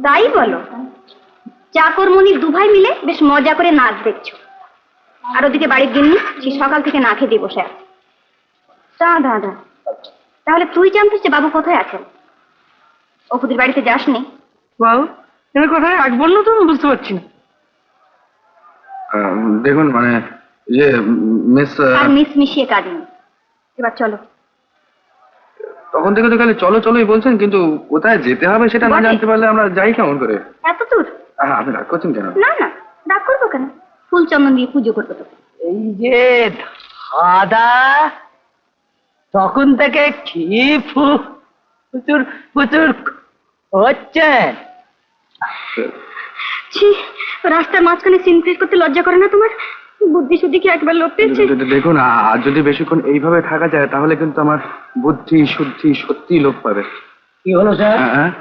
তাই বলো? চাকরমণি দুভাই মিলে বেশ মজা করে নাচ দেখছো, আর ওদিকে বাড়ির গিন্নি সে সকাল থেকে না খেয়ে দিয়ে বসে আছে। দাদা, তাহলে তুই জানতিস যে বাবু কোথায় আছেন? অপুদের বাড়িতে যাসনি? বাবু তুমি কোথায় আজ বললো তো? আমি বুঝতে পারছি না। দেখুন মানে ইয়ে মিস আর মিস মিশিয়ে কাজ নেই, এবার চলো। তখন থেকে তো খালি চলো চলোই বলছেন, কিন্তু কোথায় যেতে হবে সেটা না জানতে পারলে আমরা যাই কেমন করে? এত দূর? আপনি রাগ করছেন কেন? না না, রাগ করবো কেন? ফুল চন্দন দিয়ে পুজো করবো তো। এই যে দাদা, তখন থেকে কি প্রচুর প্রচুর হচ্ছে। ছি, রাস্তার মাঝখানে সিনক্রেট করতে লজ্জা করে না তোমার? বুদ্ধি শুদ্ধি কি একবার লোক পেয়েছে? দেখুন আর যদি বেশিক্ষণ এইভাবে থাকা যায় তাহলে কিন্তু আমার বুদ্ধি শুদ্ধি সত্যি লোপ পাবে। কি হলো স্যার? হ্যাঁ